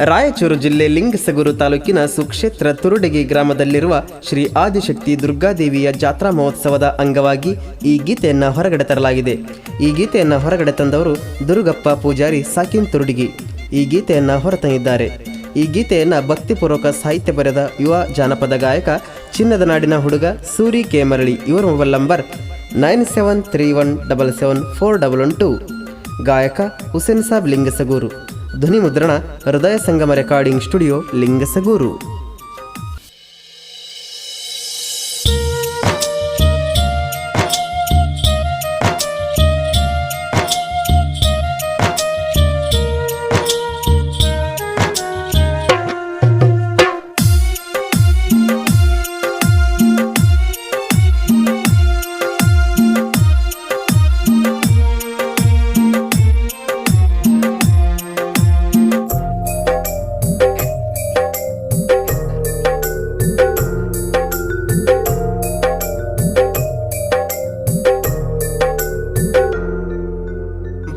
ರಾಯಚೂರು ಜಿಲ್ಲೆ ಲಿಂಗಸಗೂರು ತಾಲೂಕಿನ ಸುಕ್ಷೇತ್ರ ತುರುಡಗಿ ಗ್ರಾಮದಲ್ಲಿರುವ ಶ್ರೀ ಆದಿಶಕ್ತಿ ದುರ್ಗಾದೇವಿಯ ಜಾತ್ರಾ ಮಹೋತ್ಸವದ ಅಂಗವಾಗಿ ಈ ಗೀತೆಯನ್ನು ಹೊರಗಡೆ ತರಲಾಗಿದೆ. ಈ ಗೀತೆಯನ್ನು ಹೊರಗಡೆ ತಂದವರು ದುರ್ಗಪ್ಪ ಪೂಜಾರಿ ಸಾಕಿನ್ ತುರುಡಗಿ ಈ ಗೀತೆಯನ್ನು ಹೊರತಂದಿದ್ದಾರೆ. ಈ ಗೀತೆಯನ್ನು ಭಕ್ತಿಪೂರ್ವಕ ಸಾಹಿತ್ಯ ಬರೆದ ಯುವ ಜಾನಪದ ಗಾಯಕ ಚಿನ್ನದ ನಾಡಿನ ಹುಡುಗ ಸೂರಿ ಕೆ ಮರಳಿ. ಇವರ ಮೊಬೈಲ್ ನಂಬರ್ 9731774112. ಗಾಯಕ ಹುಸೇನ್ ಸಾಬ್ ಲಿಂಗಸಗೂರು. ಧ್ವನಿ ಮುದ್ರಣ ಹೃದಯ ಸಂಗಮ ರೆಕಾರ್ಡಿಂಗ್ ಸ್ಟುಡಿಯೋ ಲಿಂಗಸಗೂರು.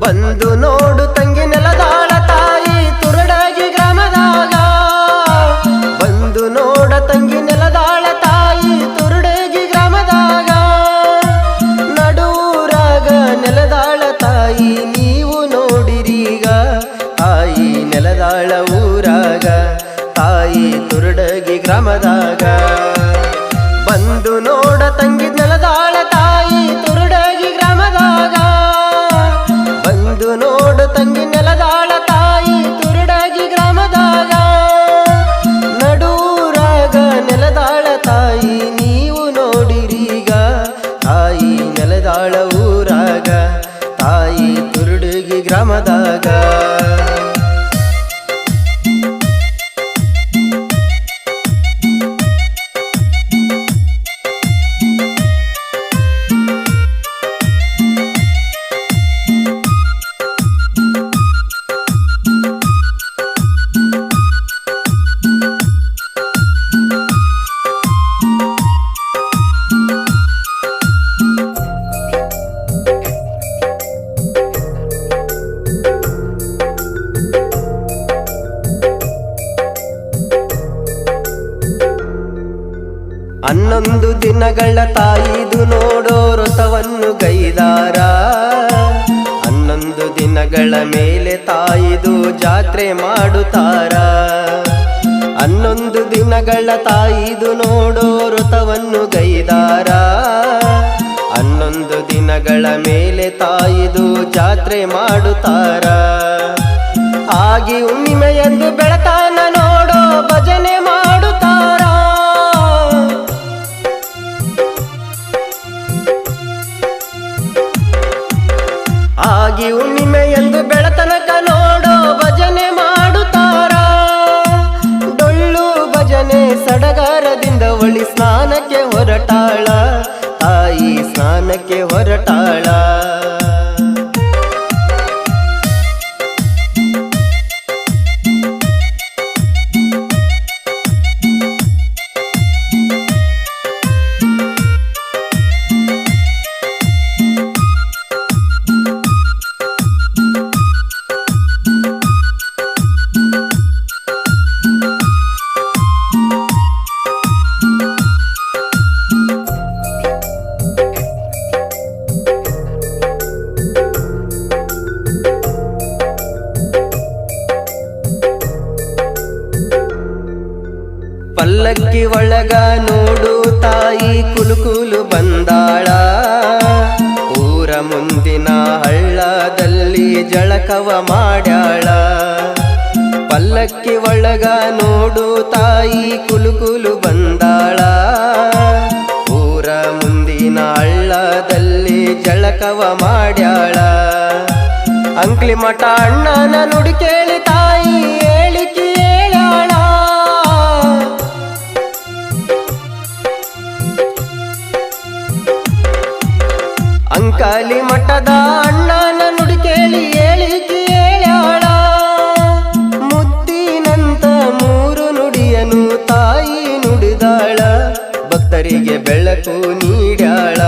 ಬಂದು ನೋಡು ತಂಗಿ ನೆಲದಾಳ ತಾಯಿ ತುರುಡಗಿ ಗ್ರಾಮದಾಗ. ಬಂದು ನೋಡ ತಂಗಿ ನೆಲದಾಳ ತಾಯಿ ತುರುಡಗಿ ಗ್ರಾಮದಾಗ. ನಡೂರಾಗ ನೆಲದಾಳ ತಾಯಿ ನೀವು ನೋಡಿರೀಗ. ತಾಯಿ ನೆಲದಾಳ ಊರಾಗ ತಾಯಿ ತುರುಡಗಿ ಗ್ರಾಮದಾಗ. ಬಂದು ನೋಡ ತಂಗಿ ನೆಲದಾಳ ತಾಯಿ ತುರುಡಗಿ ಗ್ರಾಮದಾಗ. ಬಂದು ನೋಡು ತಂಗಿ ನೆಲದಾಳ ತಾಯಿ ತುರುಡಗಿ ಗ್ರಾಮದಾಗ. ನಡೂರಾಗ ನೆಲದಾಳ ತಾಯಿ ನೀವು ನೋಡಿರೀಗ. ತಾಯಿ ನೆಲದಾಳ ಊರಾಗ ತಾಯಿ ತುರುಡಗಿ ಗ್ರಾಮದಾಗ. ಹನ್ನೊಂದು ದಿನಗಳ ತಾಯಿದು ನೋಡೋ ವ್ರತವನ್ನು ಗೈದಾರ. 11 ದಿನಗಳ ಮೇಲೆ ತಾಯಿದು ಜಾತ್ರೆ ಮಾಡುತ್ತಾರ. 11 ದಿನಗಳ ತಾಯಿದು ನೋಡೋ ವ್ರತವನ್ನು ಗೈದಾರ. 11 ದಿನಗಳ ಮೇಲೆ ತಾಯಿದು ಜಾತ್ರೆ ಮಾಡುತ್ತಾರ. ಆಗಿ ಹುಣ್ಣಿಮೆಯಂದು ಬೆಳತಾನ ನೋಡೋ ಭಜನೆ ಮಾಡುತ್ತಾರ. ಆಗಿ ಹುಣ್ಣಿಮೆಯಂದು ಬೆಳತನಕ ನೋಡೋ ಭಜನೆ ಮಾಡುತ್ತಾರ. ಡೊಳ್ಳು ಭಜನೆ ಸಡಗರದಿಂದ ಒಳಿ ಸ್ನಾನಕ್ಕೆ ಹೊರಟಾಳ. ತಾಯಿ ಸ್ನಾನಕ್ಕೆ ಹೊರಟಾಳ. ಪಲ್ಲಕ್ಕಿ ಒಳಗ ನೋಡು ತಾಯಿ ಕುಲುಕುಲು ಬಂದಾಳ. ಊರ ಮುಂದಿನ ಹಳ್ಳದಲ್ಲಿ ಜಳಕವ ಮಾಡ್ಯಾಳ. ಪಲ್ಲಕ್ಕಿ ಒಳಗ ನೋಡು ತಾಯಿ ಕುಲುಕುಲು ಬಂದಾಳ. ಊರ ಮುಂದಿನ ಹಳ್ಳದಲ್ಲಿ ಜಳಕವ ಮಾಡ್ಯಾಳ. ಅಂಕ್ಲಿ ಮಠ ಅಣ್ಣನ ನುಡಿ ಕೇಳಿ ತಾಯಿ ಹೇಳಿಕೆ ಹೇಳ್ಯಾಳ. ಅಂಕಾಲಿ ಮಠದ ಅಣ್ಣನ ನುಡಿ ಕೇಳಿ ಹೇಳಿಕೆ ಹೇಳ್ಯಾಳ. ಮುತ್ತಿನಂತ 3 ನುಡಿಯನು ತಾಯಿ ನುಡಿದಾಳ. ಭಕ್ತರಿಗೆ ಬೆಳಕು ನೀಡ್ಯಾಳ.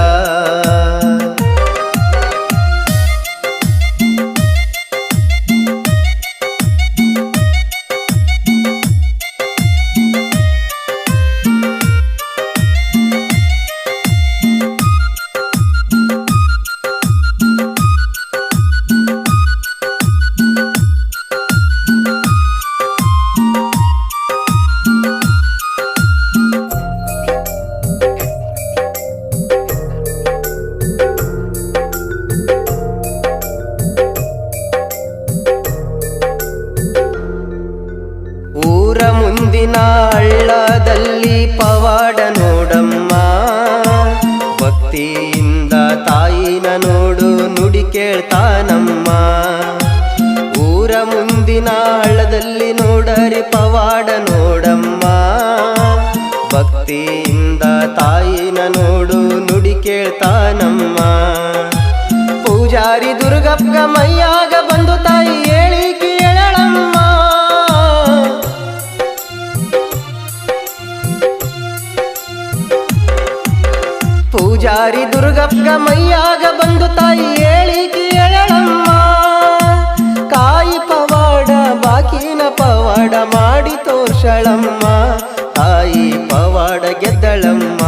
ಮುಂದಿನ ಹಳ್ಳದಲ್ಲಿ ಪವಾಡ ನೋಡಮ್ಮ, ಭಕ್ತಿಯಿಂದ ತಾಯಿನ ನೋಡು ನುಡಿ ಕೇಳ್ತಾನಮ್ಮ. ಊರ ಮುಂದಿನ ಹಳ್ಳದಲ್ಲಿ ನೋಡರಿ ಪವಾಡ ನೋಡಮ್ಮ, ಭಕ್ತಿಯಿಂದ ತಾಯಿನ ನೋಡು ನುಡಿ ಕೇಳ್ತಾನಮ್ಮ. ಪೂಜಾರಿ ದುರ್ಗಪ್ಪ ಮೈಯಾಗ ಬಂದು ತಾಯಿ ಹೇಳಿ ಕೇಳಳಮ್ಮ. ಪೂಜಾರಿ ದುರ್ಗಪ್ಪ ಮೈಯಾಗ ಬಂದು ತಾಯಿ ಹೇಳಿ ಕೇಳಳಮ್ಮ. ಕಾಯಿ ಪವಾಡ ಬಾಕಿನ ಪವಾಡ ಮಾಡಿ ತೋರ್ಸಳಮ್ಮ, ತಾಯಿ ಪವಾಡ ಗೆದ್ದಳಮ್ಮ.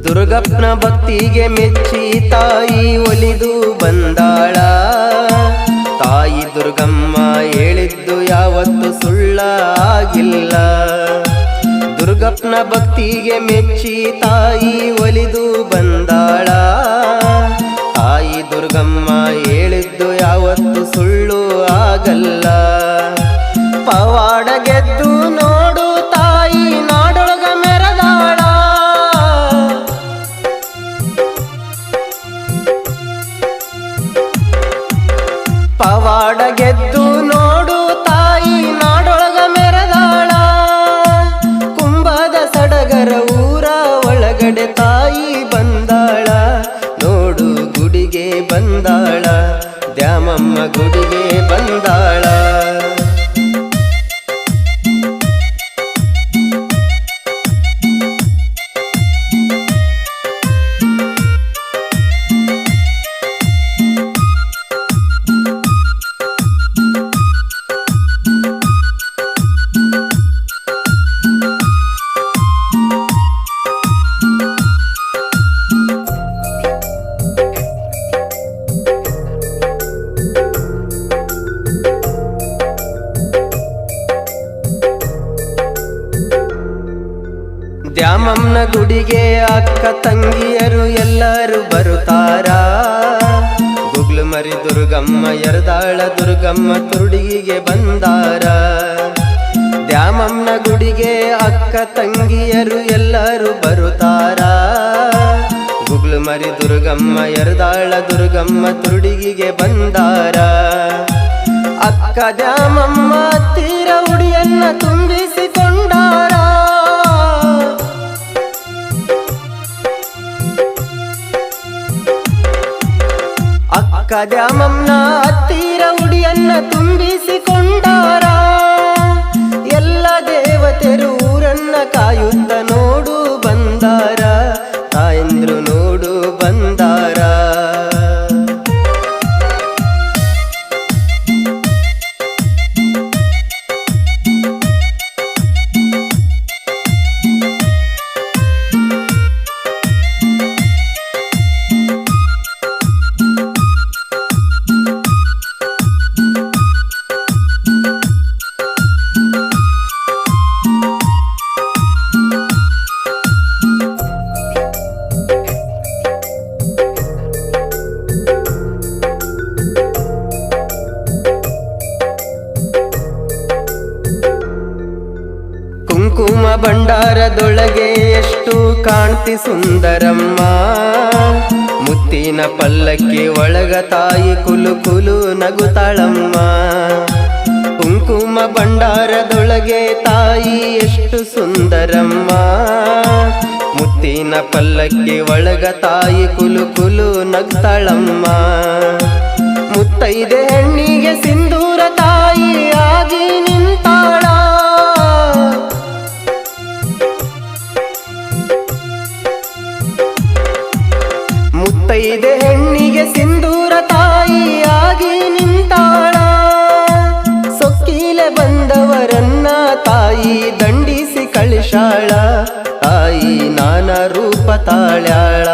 ದುರ್ಗಪ್ಪನ ಭಕ್ತಿಗೆ ಮೆಚ್ಚಿ ತಾಯಿ ಒಲಿದು ಬಂದಾಳ. ತಾಯಿ ದುರ್ಗಮ್ಮ ಹೇಳಿದ್ದು ಯಾವತ್ತು ಸುಳ್ಳ ಆಗಿಲ್ಲ. ದುರ್ಗಪ್ಪನ ಭಕ್ತಿಗೆ ಮೆಚ್ಚಿ ತಾಯಿ ಒಲಿದು ಬಂದಾಳ. ತಾಯಿ ದುರ್ಗಮ್ಮ ಹೇಳಿದ್ದು ಯಾವತ್ತು ಸುಳ್ಳು ಆಗಲ್ಲ. ಪವಾಡ ಗೆದ್ದು ನೋಡು ತಾಯಿ ನಾಡೊಳಗ ಮೆರೆದಾಳ. ಪವಾಡ ಗೆದ್ದು ನೋಡು ತಾಯಿ ನಾಡೊಳಗ ಮೆರೆದಾಳ. ಕುಂಭದ ಸಡಗರ ಊರ ಒಳಗಡೆ ತಾಯಿ ಬಂದಾಳ. ನೋಡು ಗುಡಿಗೆ ಬಂದಾಳ, ದ್ಯಾಮಮ್ಮ ಗುಡಿಗೆ ಬಂದಾಳ. ದ್ಯಾಮಮ್ಮನ ಗುಡಿಗೆ ಅಕ್ಕ ತಂಗಿಯರು ಎಲ್ಲರೂ ಬರುತ್ತಾರ. ಗುಗ್ಲು ಮರಿ ದುರ್ಗಮ್ಮ ಯರದಾಳ ದುರ್ಗಮ್ಮ ತುರುಡಿಗೆ ಬಂದಾರ. ದ್ಯಾಮಮ್ಮನ ಗುಡಿಗೆ ಅಕ್ಕ ತಂಗಿಯರು ಎಲ್ಲರೂ ಬರುತ್ತಾರ. ಗುಗ್ಲು ಮರಿ ದುರ್ಗಮ್ಮ ಯರದಾಳ ದುರ್ಗಮ್ಮ ತುರುಡಿಗೆ ಬಂದಾರ. ಅಕ್ಕ ದ್ಯಾಮಮ್ಮ ತೀರ ಉಡಿಯನ್ನ ತುಂಬಿಸಿಕೊಂಡಾರ. ಅಕ್ಕ ದ್ಯಾಮಮ್ಮನ ಹತ್ತಿರ ಉಡಿಯನ್ನ ತುಂಬಿಸಿಕೊಂಡಾರ. ಎಲ್ಲ ದೇವತೆರು ಊರನ್ನ ಕಾಯುತ್ತ ನೋಡು ಬಂದಾರ. ತಾಯಂದ್ರು ನೋಡು ಬಂದಾರ. ಕುಂಕುಮ ಭಂಡಾರದೊಳಗೆ ಎಷ್ಟು ಕಾಣ್ತಿ ಸುಂದರಮ್ಮ. ಮುತ್ತಿನ ಪಲ್ಲಕ್ಕಿ ಒಳಗ ತಾಯಿ ಕುಲು ಕುಲು ನಗುತ್ತಾಳಮ್ಮ. ಕುಂಕುಮ ಭಂಡಾರದೊಳಗೆ ತಾಯಿ ಎಷ್ಟು ಸುಂದರಮ್ಮ. ಮುತ್ತಿನ ಪಲ್ಲಕ್ಕಿ ಒಳಗ ತಾಯಿ ಕುಲು ಕುಲು ನಗ್ತಾಳಮ್ಮ. ಮುತ್ತೈದೆ ಹೆಣ್ಣಿಗೆ ಸಿಂಧೂರ ತಾಯಿ ಆಗಿ ನಿಂತಾಳ. ಮುತ್ತೈದೆ ಹೆಣ್ಣಿಗೆ ನೆತ್ತಿಗೆ ಸಿಂಧೂರ ತಾಯಿಯಾಗಿ ನಿಂತಾಳ. ಸೊಕ್ಕಿಲೆ ಬಂದವರನ್ನ ತಾಯಿ ದಂಡಿಸಿ ಕಳಿಸಾಳ. ತಾಯಿ ನಾನಾ ರೂಪ ತಾಳ್ಯಾಳ.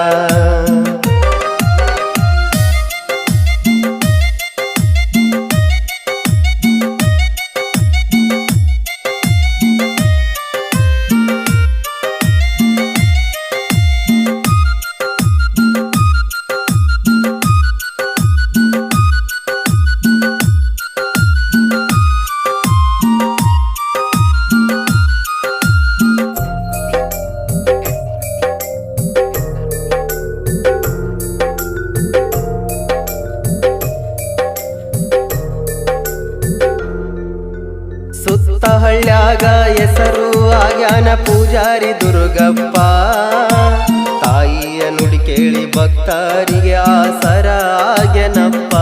ಸುತ್ತ ಹಳ್ಳ್ಯಾಗ ಹೆಸರು ಆಗ್ಯಾನ ಪೂಜಾರಿ ದುರ್ಗಪ್ಪ. ತಾಯಿಯ ನುಡಿ ಕೇಳಿ ಭಕ್ತರಿಗೆ ಆಸರ ಆಗ್ಯಾನಪ್ಪ.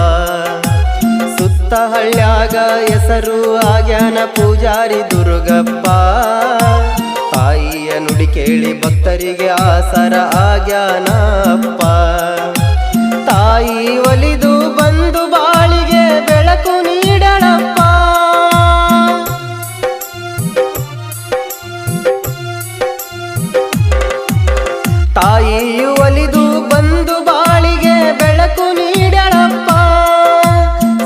ಸುತ್ತ ಹಳ್ಳ್ಯಾಗ ಹೆಸರು ಆಗ್ಯಾನ ಪೂಜಾರಿ ದುರ್ಗಪ್ಪ. ತಾಯಿಯ ನುಡಿ ಕೇಳಿ ಭಕ್ತರಿಗೆ ಆಸರ ಆಗ್ಯಾನಪ್ಪ. ತಾಯಿ ಒಲಿದು ಬಂದು ಬಾಳಿಗೆ ಬೆಳಕು ನೀಡಳಪ್ಪ. ತಾಯಿಯು ಒಲಿದು ಬಂದು ಬಾಳಿಗೆ ಬೆಳಕು ನೀಡಳಪ್ಪ.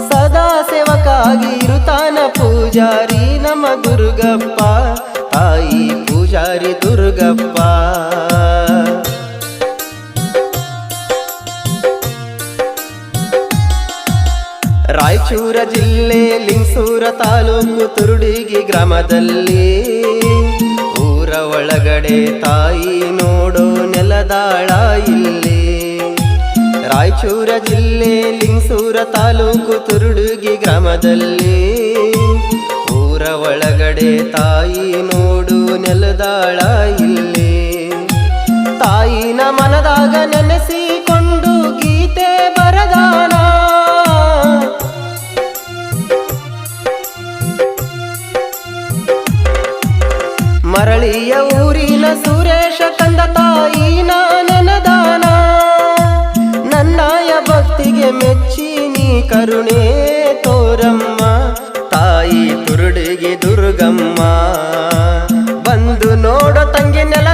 ಸದಾ ಸೇವಕಾಗಿ ಇರುತ್ತಾನ ಪೂಜಾರಿ ನಮ್ಮ ದುರ್ಗಪ್ಪ. ತಾಯಿ ಪೂಜಾರಿ ದುರ್ಗಪ್ಪ. ರಾಯಚೂರ ಜಿಲ್ಲೆ ಲಿಂಗಸೂರ ತಾಲೂಕು ತುರುಡಿಗಿ ಗ್ರಾಮದಲ್ಲಿ ಊರ ಒಳಗಡೆ ತಾಯಿ ನೋಡೋ ನೆಲದಾಳ ಇಲ್ಲಿ. ರಾಯಚೂರ ಜಿಲ್ಲೆ ಲಿಂಗಸೂರ ತಾಲೂಕು ತುರುಡುಗಿ ಗ್ರಾಮದಲ್ಲಿ ಊರ ಒಳಗಡೆ ತಾಯಿ ನೋಡು ನೆಲದಾಳ ಇಲ್ಲಿ. ತಾಯಿನ ಮನದಾಗ ನೆನೆಸಿಕೊಂಡು ಗೀತೆ ಬರದಾನ. ಮರಳಿಯ ಊರಿನ ಸುರೇಶ ಕಂದ ತಾಯಿನ ನೆನದಾನ. ನನ್ನಯ ಭಕ್ತಿಗೆ ಮೆಚ್ಚಿ ನೀ ಕರುಣೆ ತೋರಮ್ಮ. ತಾಯಿ ತುರುಡಿಗೆ ದುರ್ಗಮ್ಮ ಬಂದು ನೋಡೋ ತಂಗಿ ನೆಲ